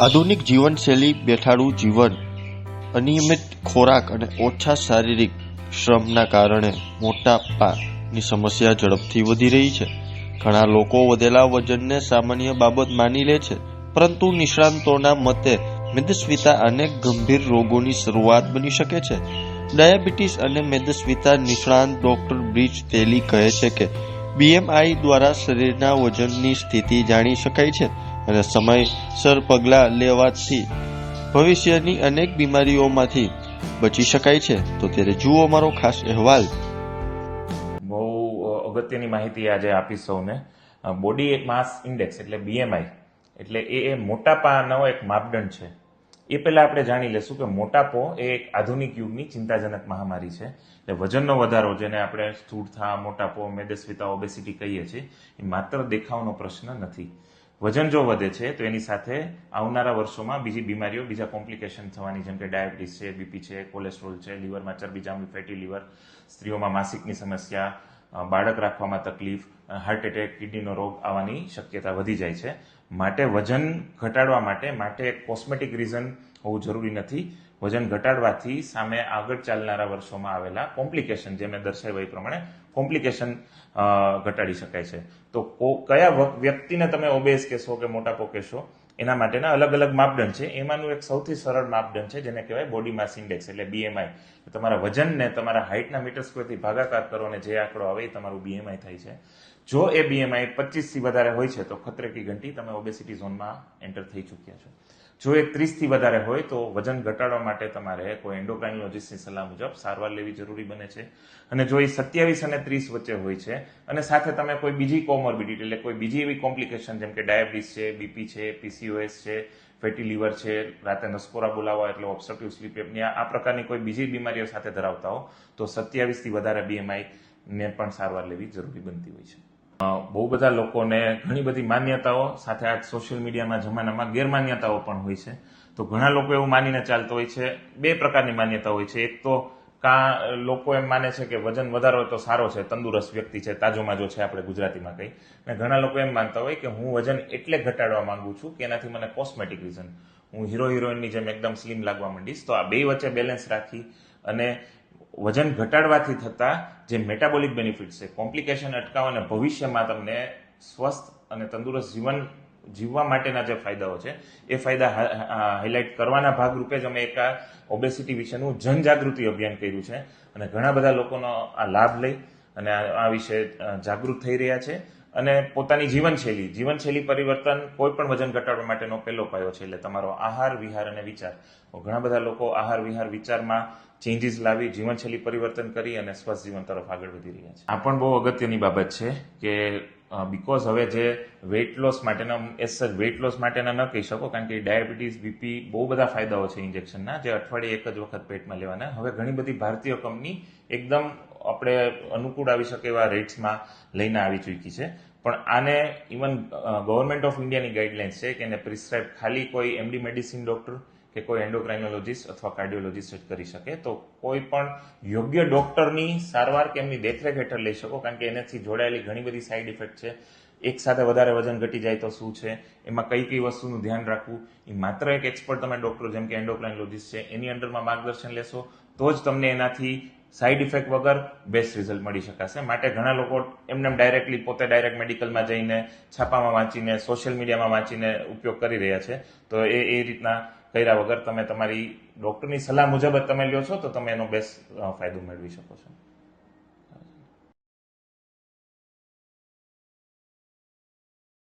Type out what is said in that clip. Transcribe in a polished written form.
આધુનિક જીવનશૈલી, બેઠાડું જીવન, અનિયમિત ખોરાક અને ઓછા શારીરિક શ્રમના કારણે મોટાપાની સમસ્યા ઝડપથી વધી રહી છે. ઘણા લોકો વધેલા વજનને સામાન્ય બાબત માની લે છે, પરંતુ નિષ્ણાતોના મતે મેદસ્વીતા અનેક ગંભીર રોગોની શરૂઆત બની શકે છે. ડાયાબિટીસ અને મેદસ્વીતા નિષ્ણાત ડોક્ટર બ્રિજ તેલી કહે છે કે BMI દ્વારા શરીરના વજનની સ્થિતિ જાણી શકાય છે અને સમયસર પગલાં લેવાથી ભવિષ્યની અનેક બીમારીઓમાંથી બચી શકાય છે. તો ત્યારે જુઓ અમારો ખાસ અહેવાલ. બહુ અગત્યની માહિતી આજે આપીશ સૌને. બોડી માસ ઇન્ડેક્સ એટલે BMI એટલે એ મોટાપાનો એક માપદંડ છે. એ પહેલા આપણે જાણી લેશું કે મોટાપો એ એક આધુનિક યુગની ચિંતાજનક મહામારી છે. એટલે વજનનો વધારો, જેને આપણે સ્થૂળતા, મોટાપો, મેદસ્વીતા, ઓબેસિટી કહીએ છીએ, એ માત્ર દેખાવનો પ્રશ્ન નથી. વજન જો વધે છે તો એની સાથે આવનારા વર્ષોમાં બીજી બીમારીઓ, બીજા કોમ્પ્લિકેશન થવાની, જેમ કે ડાયાબિટીસ છે, બીપી છે, કોલેસ્ટ્રોલ છે, લીવરમાં ચરબી જામવી, ફેટી લીવર, સ્ત્રીઓમાં માસિકની સમસ્યા, બાળક રાખવામાં તકલીફ, હાર્ટ એટેક, કિડનીનો રોગ આવવાની શક્યતા વધી જાય છે. માટે વજન ઘટાડવા માટે એક કોસ્મેટિક રીઝન હોવું જરૂરી નથી. વજન ઘટાડવાથી સામે આગળ ચાલનારા વર્ષોમાં આવેલા કોમ્પ્લિકેશન, જે મેં દર્શાવ્યા એ પ્રમાણે કોમ્પ્લિકેશન ઘટાડી શકાય છે. તો કયા વ્યક્તિને તમે ઓબેસ કહેશો કે મોટાપો કહેશો, એના માટેના અલગ અલગ માપદંડ છે. એમાંનું એક સૌથી સરળ માપદંડ છે જેને કહેવાય બોડી માસ ઇન્ડેક્સ એટલે BMI. તમારા વજનને તમારા હાઇટના મીટર સ્ક્વેરથી ભાગાકાર કરો અને જે આંકડો આવે એ તમારું BMI થાય છે. જો એ BMI 25 થી વધારે હોય છે તો ખતરે કી ઘંટી, તમે ઓબેસિટી ઝોનમાં એન્ટર થઈ ચૂક્યા છો. જો એ 30 થી વધારે હોય તો વજન ઘટાડવા માટે તમારે કોઈ એન્ડોક્રાઇનોલોજિસ્ટની સલાહ મુજબ સારવાર લેવી જરૂરી બને છે. અને જો એ 27 અને 30 વચ્ચે હોય છે અને સાથે તમે કોઈ બીજી કોમોર્બિડિટી એટલે કોઈ બીજી એવી કોમ્પ્લિકેશન, જેમ કે ડાયાબિટીસ છે, બીપી છે, PCOS છે, ફેટી લીવર છે, રાતે નસકોરા બોલાવવા એટલે ઓબ્સ્ટ્રક્ટિવ સ્લીપ એપનિયા, આ પ્રકારની કોઈ બીજી બીમારીઓ સાથે ધરાવતા હો તો 27 થી વધારે BMI ને પણ સારવાર લેવી જરૂરી બનતી હોય છે. બહુ બધા લોકોને ઘણી બધી માન્યતાઓ સાથે આ સોશિયલ મીડિયાના જમાનામાં ગેરમાન્યતાઓ પણ હોય છે. તો ઘણા લોકો એવું માનીને ચાલતો હોય છે. બે પ્રકારની માન્યતા હોય છે. એક તો લોકો એમ માને છે કે વજન વધારો હોય તો સારો છે, તંદુરસ્ત વ્યક્તિ છે, તાજોમાજો છે, આપણે ગુજરાતીમાં કહી. અને ઘણા લોકો એમ માનતા હોય કે હું વજન એટલે ઘટાડવા માંગુ છું કે એનાથી મને કોસ્મેટિક રીઝન, હું હિરોઈનની જેમ એકદમ સ્લિમ લાગવા માંડીશ. તો આ બે વચ્ચે બેલેન્સ રાખી અને વજન ઘટાડવાથી થતા જે મેટાબોલિક બેનિફિટ્સ છે, કોમ્પ્લિકેશન અટકાવવા અને ભવિષ્યમાં તમને સ્વસ્થ અને તંદુરસ્ત જીવન જીવવા માટેના જે ફાયદાઓ છે એ ફાયદા હાઇલાઇટ કરવાના ભાગરૂપે જ અમે એક આ ઓબેસિટી વિશેનું જનજાગૃતિ અભિયાન કર્યું છે. અને ઘણા બધા લોકોનો આ લાભ લઈ અને આ વિશે જાગૃત થઈ રહ્યા છે. અને પોતાની જીવનશૈલી પરિવર્તન કોઈ પણ વજન ઘટાડવા માટેનો પહેલો પાયો છે. એટલે તમારો આહાર, વિહાર અને વિચાર. ઘણા બધા લોકો આહાર, વિહાર, વિચારમાં ચેન્જીસ લાવી જીવનશૈલી પરિવર્તન કરી અને સ્વસ્થ જીવન તરફ આગળ વધી રહ્યા છે. આ પણ બહુ અગત્યની બાબત છે કે બીકોઝ હવે જે વેઇટ લોસ માટેના, વેઇટ લોસ માટેના ન કહી શકો, કારણ કે ડાયાબિટીસ, બીપી, બહુ બધા ફાયદાઓ છે ઇન્જેક્શનના, જે અઠવાડિયે એક જ વખત પેટમાં લેવાના. હવે ઘણી બધી ભારતીય કંપની એકદમ આપણે અનુકૂળ આવી શકે એવા રેટ્સમાં લઈને આવી ચૂકી છે. પણ આને ઇવન ગવર્મેન્ટ ઓફ ઇન્ડિયાની ગાઈડલાઇન્સ છે કે એને પ્રિસ્ક્રાઇબ ખાલી કોઈ MD મેડિસિન ડોક્ટર કે કોઈ એન્ડોક્રાઇનોલોજીસ્ટ અથવા કાર્ડિયોલોજીસ્ટ જ કરી શકે. તો કોઈ પણ યોગ્ય ડોક્ટરની સારવાર કે એમની દેખરેખ હેઠળ લઈ શકો, કારણ કે એનાથી જોડાયેલી ઘણી બધી સાઇડ ઇફેક્ટ છે. એક સાથે વધારે વજન ઘટી જાય તો શું છે, એમાં કઈ કઈ વસ્તુનું ધ્યાન રાખવું, એ માત્ર એક એક્સપર્ટ તમે ડોક્ટર જેમ કે એન્ડોક્રાઇનોલોજીસ્ટ છે એની અંડરમાં માર્ગદર્શન લેશો તો જ તમને એનાથી સાઇડ ઇફેક્ટ વગર બેસ્ટ રિઝલ્ટ મળી શકાશે. માટે ઘણા લોકો એમને ડાયરેક્ટલી પોતે ડાયરેક્ટ મેડિકલમાં જઈને, છાપામાં વાંચીને, સોશિયલ મીડિયામાં વાંચીને ઉપયોગ કરી રહ્યા છે. તો એ રીતના કર્યા વગર તમે તમારી ડોક્ટરની સલાહ મુજબ જ તમે લ્યો છો તો તમે એનો બેસ્ટ ફાયદો મેળવી શકો છો.